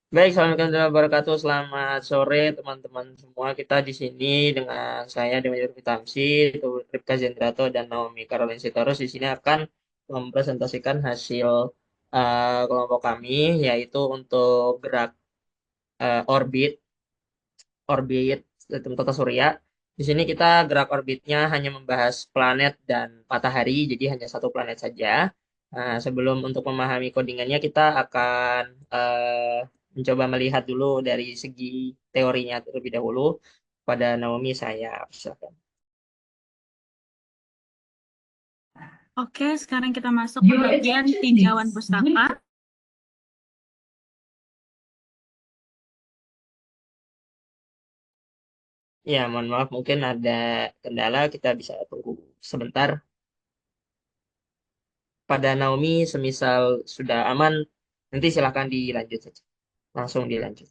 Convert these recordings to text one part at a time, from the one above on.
Baik, Assalamualaikum warahmatullahi wabarakatuh. Selamat sore teman-teman semua. Kita di sini dengan saya Dewa Vitamsi, Ripka Zendrato, dan Naomi Caroline Sitorus di sini akan mempresentasikan hasil kelompok kami, yaitu untuk gerak orbit, orbit sistem tata surya. Di sini kita gerak orbitnya hanya membahas planet dan matahari, jadi hanya satu planet saja. Nah, sebelum untuk memahami codingannya, kita akan mencoba melihat dulu dari segi teorinya terlebih dahulu. Pada Naomi, saya silakan. Oke, sekarang kita masuk ke bagian tinjauan pustaka. Ya, mohon maaf, mungkin ada kendala, kita bisa tunggu sebentar. Pada Naomi, semisal sudah aman, nanti silakan dilanjut saja. Langsung dilanjut.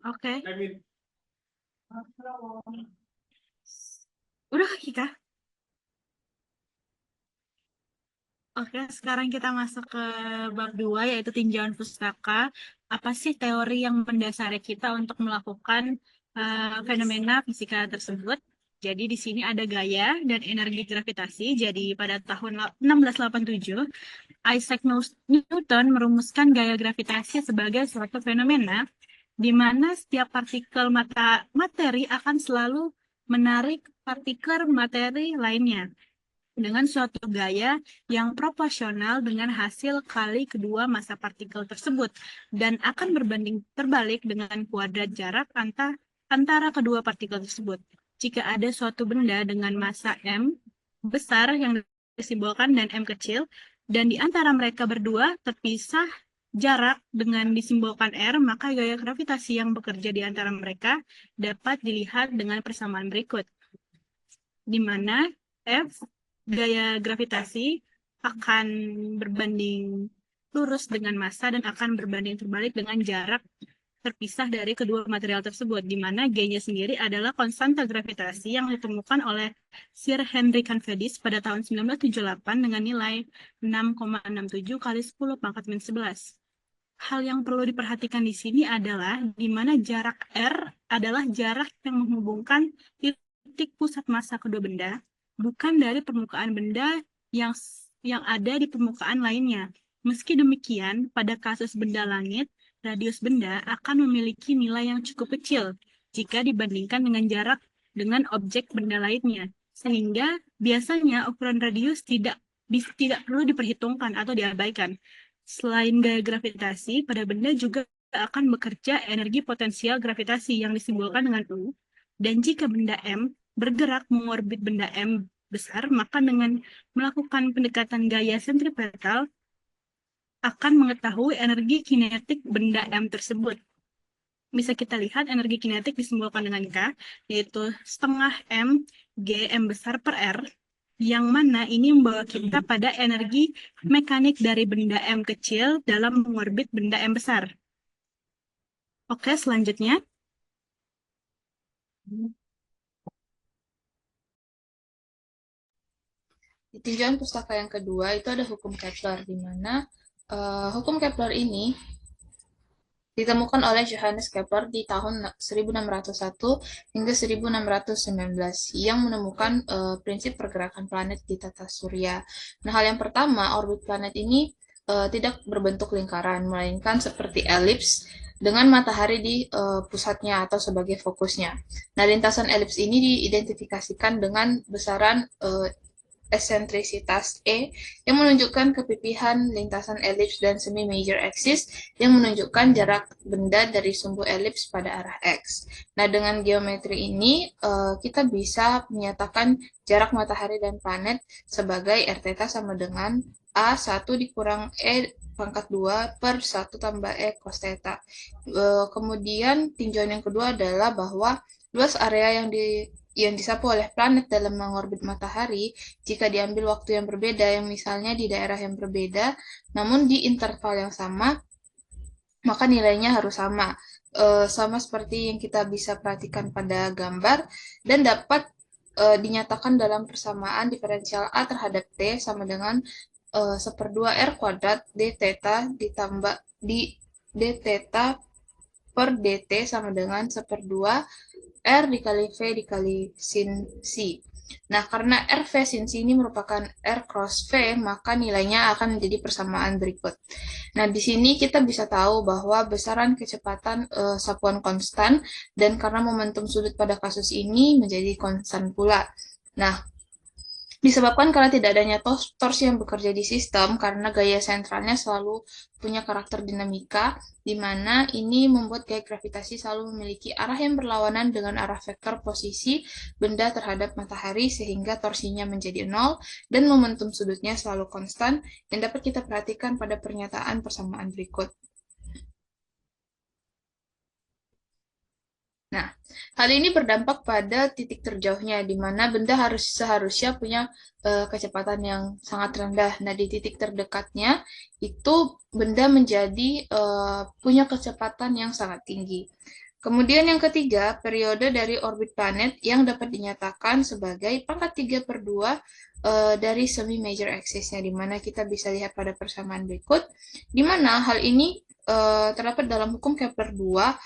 Oke, udah Kak? Oke, sekarang kita masuk ke bab 2 yaitu tinjauan pustaka. Apa sih teori yang mendasari kita untuk melakukan fenomena fisika tersebut? Jadi di sini ada gaya dan energi gravitasi. Jadi pada tahun 1687, Isaac Newton merumuskan gaya gravitasi sebagai suatu fenomena di mana setiap partikel materi akan selalu menarik partikel materi lainnya dengan suatu gaya yang proporsional dengan hasil kali kedua massa partikel tersebut dan akan berbanding terbalik dengan kuadrat jarak antara kedua partikel tersebut. Jika ada suatu benda dengan massa M besar yang disimbolkan dan M kecil, dan di antara mereka berdua terpisah jarak dengan disimbolkan R, maka gaya gravitasi yang bekerja di antara mereka dapat dilihat dengan persamaan berikut, di mana F gaya gravitasi akan berbanding lurus dengan massa dan akan berbanding terbalik dengan jarak terpisah dari kedua material tersebut, di mana G-nya sendiri adalah konstanta gravitasi yang ditemukan oleh Sir Henry Cavendish pada tahun 1978 dengan nilai 6,67 kali 10 pangkat min 11. Hal yang perlu diperhatikan di sini adalah di mana jarak R adalah jarak yang menghubungkan titik pusat massa kedua benda, bukan dari permukaan benda yang yang ada di permukaan lainnya. Meski demikian, pada kasus benda langit, radius benda akan memiliki nilai yang cukup kecil jika dibandingkan dengan jarak dengan objek benda lainnya. Sehingga biasanya ukuran radius tidak perlu diperhitungkan atau diabaikan. Selain gaya gravitasi, pada benda juga akan bekerja energi potensial gravitasi yang disimbolkan dengan U. Dan jika benda M bergerak mengorbit benda M besar, maka dengan melakukan pendekatan gaya sentripetal akan mengetahui energi kinetik benda M tersebut. Bisa kita lihat energi kinetik disimbolkan dengan K, yaitu setengah M G M besar per R, yang mana ini membawa kita pada energi mekanik dari benda M kecil dalam mengorbit benda M besar. Oke, selanjutnya. Di tinjauan pustaka yang kedua itu ada hukum Kepler, di mana hukum Kepler ini ditemukan oleh Johannes Kepler di tahun 1601 hingga 1619 yang menemukan prinsip pergerakan planet di tata surya. Nah, hal yang pertama, orbit planet ini tidak berbentuk lingkaran, melainkan seperti elips dengan matahari di pusatnya atau sebagai fokusnya. Nah, lintasan elips ini diidentifikasikan dengan besaran eksentrisitas E yang menunjukkan kepipihan lintasan elips dan semi-major axis yang menunjukkan jarak benda dari sumbu elips pada arah X. Nah, dengan geometri ini kita bisa menyatakan jarak matahari dan planet sebagai R theta sama dengan A1 dikurang E pangkat 2 per 1 tambah E cos theta. Kemudian tinjauan yang kedua adalah bahwa luas area yang disapu oleh planet dalam mengorbit matahari jika diambil waktu yang berbeda, yang misalnya di daerah yang berbeda, namun di interval yang sama, maka nilainya harus sama. Sama seperti yang kita bisa perhatikan pada gambar, dan dapat dinyatakan dalam persamaan diferensial A terhadap T sama dengan 1/2 R kuadrat D theta ditambah di D theta per dt sama dengan 1/2 R dikali V dikali sin C. Nah, karena R V sin C ini merupakan R cross V, maka nilainya akan menjadi persamaan berikut. Nah, di sini kita bisa tahu bahwa besaran kecepatan sapuan konstan, dan karena momentum sudut pada kasus ini menjadi konstan pula. Nah, disebabkan karena tidak adanya torsi yang bekerja di sistem, karena gaya sentralnya selalu punya karakter dinamika, di mana ini membuat gaya gravitasi selalu memiliki arah yang berlawanan dengan arah vektor posisi benda terhadap matahari, sehingga torsinya menjadi nol, dan momentum sudutnya selalu konstan, yang dapat kita perhatikan pada pernyataan persamaan berikut. Nah, hal ini berdampak pada titik terjauhnya, di mana benda seharusnya punya kecepatan yang sangat rendah. Nah, di titik terdekatnya itu benda menjadi punya kecepatan yang sangat tinggi. Kemudian yang ketiga, periode dari orbit planet yang dapat dinyatakan sebagai pangkat 3/2 dari semi-major axis-nya, di mana kita bisa lihat pada persamaan berikut, di mana hal ini terdapat dalam hukum Kepler 2,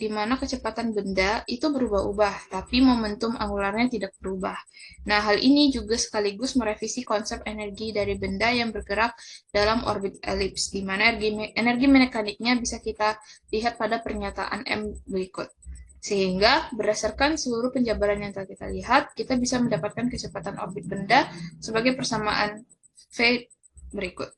di mana kecepatan benda itu berubah-ubah, tapi momentum angularnya tidak berubah. Nah, hal ini juga sekaligus merevisi konsep energi dari benda yang bergerak dalam orbit elips, di mana energi mekaniknya bisa kita lihat pada pernyataan M berikut. Sehingga berdasarkan seluruh penjabaran yang telah kita lihat, kita bisa mendapatkan kecepatan orbit benda sebagai persamaan V berikut.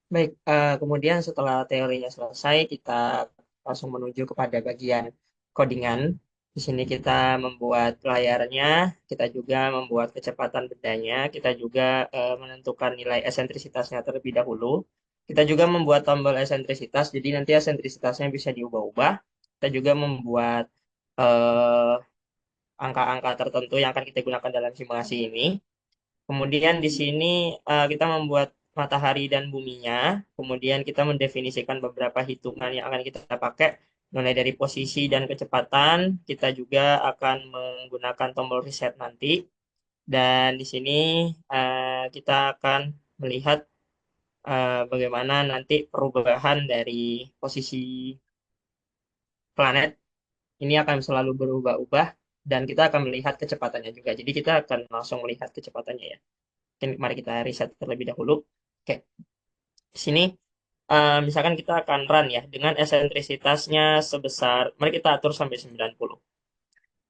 Baik, kemudian setelah teorinya selesai, kita langsung menuju kepada bagian codingan. Di sini kita membuat layarnya, kita juga membuat kecepatan bendanya, kita juga menentukan nilai eksentrisitasnya terlebih dahulu. Kita juga membuat tombol eksentrisitas, jadi nanti eksentrisitasnya bisa diubah-ubah. Kita juga membuat eh, angka-angka tertentu yang akan kita gunakan dalam simulasi ini. Kemudian di sini kita membuat matahari dan buminya. Kemudian kita mendefinisikan beberapa hitungan yang akan kita pakai mulai dari posisi dan kecepatan. Kita juga akan menggunakan tombol reset nanti. Dan di sini kita akan melihat bagaimana nanti perubahan dari posisi planet ini akan selalu berubah-ubah, dan kita akan melihat kecepatannya juga. Jadi kita akan langsung melihat kecepatannya ya. Mungkin mari kita riset terlebih dahulu. Oke, di sini misalkan kita akan run ya dengan eksentrisitasnya sebesar, mari kita atur sampai 90.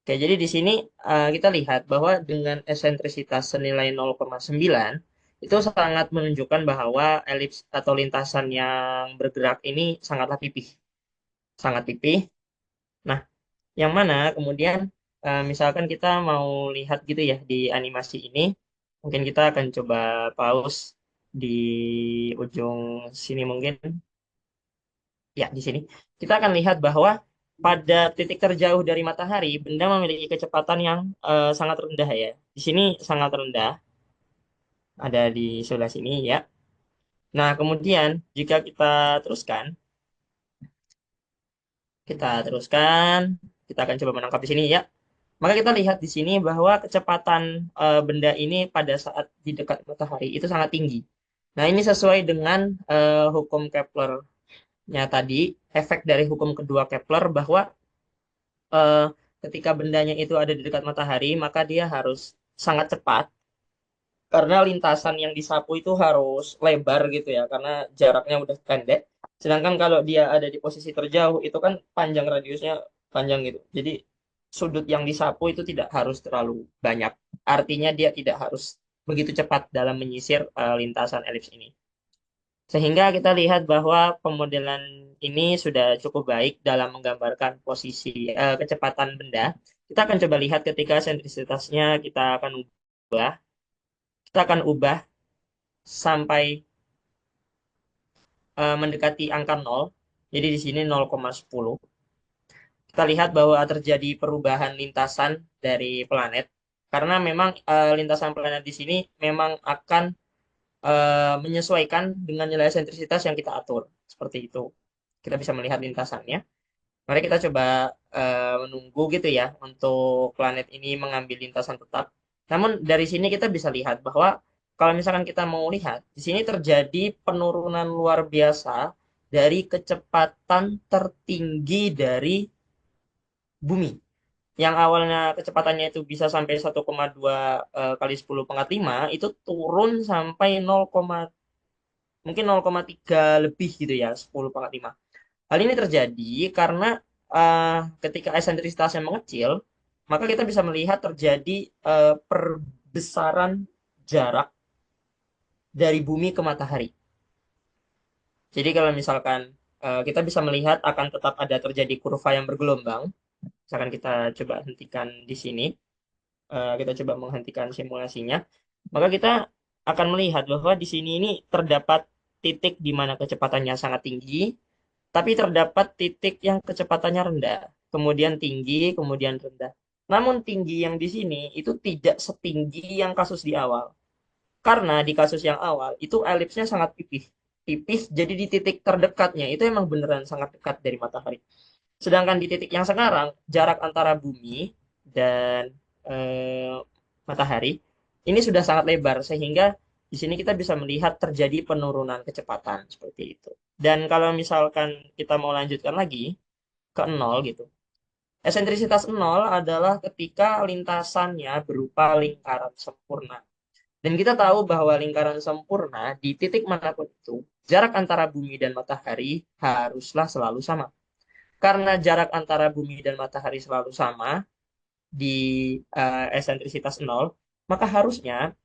Oke, jadi di sini kita lihat bahwa dengan eksentrisitas senilai 0,9 itu sangat menunjukkan bahwa elips atau lintasan yang bergerak ini sangatlah pipih. Sangat pipih. Nah, yang mana kemudian misalkan kita mau lihat gitu ya di animasi ini, mungkin kita akan coba pause di ujung sini mungkin. Ya, di sini. Kita akan lihat bahwa pada titik terjauh dari matahari, benda memiliki kecepatan yang sangat rendah ya. Di sini sangat rendah, ada di sebelah sini ya. Nah, kemudian jika kita teruskan, kita akan coba menangkap di sini ya. Maka kita lihat di sini bahwa kecepatan benda ini pada saat di dekat matahari itu sangat tinggi. Nah, ini sesuai dengan hukum Kepler-nya tadi, efek dari hukum kedua Kepler bahwa eh, ketika bendanya itu ada di dekat matahari, maka dia harus sangat cepat karena lintasan yang disapu itu harus lebar gitu ya, karena jaraknya udah pendek. Sedangkan kalau dia ada di posisi terjauh, itu kan panjang radiusnya panjang gitu. Jadi sudut yang disapu itu tidak harus terlalu banyak. Artinya dia tidak harus begitu cepat dalam menyisir lintasan elips ini. Sehingga kita lihat bahwa pemodelan ini sudah cukup baik dalam menggambarkan posisi kecepatan benda. Kita akan coba lihat ketika sentrisitasnya kita akan ubah sampai mendekati angka 0. Jadi di sini 0,10. Kita lihat bahwa terjadi perubahan lintasan dari planet. Karena memang lintasan planet di sini memang akan menyesuaikan dengan nilai sentrisitas yang kita atur. Seperti itu. Kita bisa melihat lintasannya. Mari kita coba menunggu gitu ya untuk planet ini mengambil lintasan tetap. Namun dari sini kita bisa lihat bahwa kalau misalkan kita mau lihat, di sini terjadi penurunan luar biasa dari kecepatan tertinggi dari bumi. Yang awalnya kecepatannya itu bisa sampai 1,2 kali 10 pangkat 5, itu turun sampai 0, mungkin 0,3 lebih gitu ya, 10 pangkat 5. Hal ini terjadi karena ketika eksentrisitasnya mengecil, maka kita bisa melihat terjadi perbesaran jarak dari bumi ke matahari. Jadi kalau misalkan kita bisa melihat akan tetap ada terjadi kurva yang bergelombang. Misalkan kita coba hentikan di sini, kita coba menghentikan simulasinya, maka kita akan melihat bahwa di sini ini terdapat titik di mana kecepatannya sangat tinggi, tapi terdapat titik yang kecepatannya rendah, kemudian tinggi, kemudian rendah. Namun tinggi yang di sini itu tidak setinggi yang kasus di awal. Karena di kasus yang awal itu elipsnya sangat tipis. Tipis, jadi di titik terdekatnya itu emang beneran sangat dekat dari matahari. Sedangkan di titik yang sekarang, jarak antara bumi dan eh, matahari ini sudah sangat lebar, sehingga di sini kita bisa melihat terjadi penurunan kecepatan seperti itu. Dan kalau misalkan kita mau lanjutkan lagi ke nol gitu. Eksentrisitas nol adalah ketika lintasannya berupa lingkaran sempurna. Dan kita tahu bahwa lingkaran sempurna di titik manapun itu, jarak antara bumi dan matahari haruslah selalu sama. Karena jarak antara bumi dan matahari selalu sama di eksentrisitas nol, maka harusnya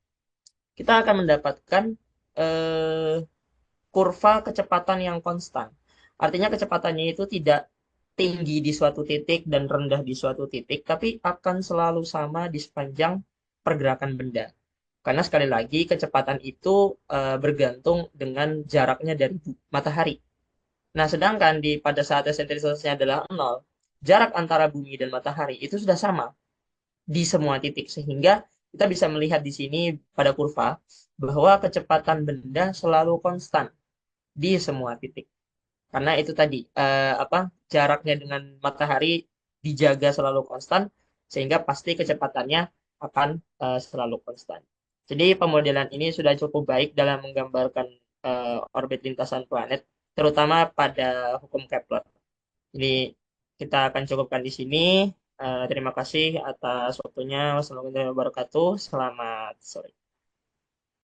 kita akan mendapatkan eh, kurva kecepatan yang konstan. Artinya kecepatannya itu tidak tinggi di suatu titik dan rendah di suatu titik, tapi akan selalu sama di sepanjang pergerakan benda. Karena sekali lagi kecepatan itu bergantung dengan jaraknya dari matahari. Nah, sedangkan pada saat eksentrisitasnya adalah 0, jarak antara bumi dan matahari itu sudah sama di semua titik. Sehingga kita bisa melihat di sini pada kurva bahwa kecepatan benda selalu konstan di semua titik. Karena itu tadi jaraknya dengan matahari dijaga selalu konstan sehingga pasti kecepatannya akan selalu konstan. Jadi pemodelan ini sudah cukup baik dalam menggambarkan orbit lintasan planet, terutama pada hukum Kepler. Jadi kita akan cukupkan di sini. Terima kasih atas waktunya. Wassalamualaikum warahmatullahi wabarakatuh. Selamat sore.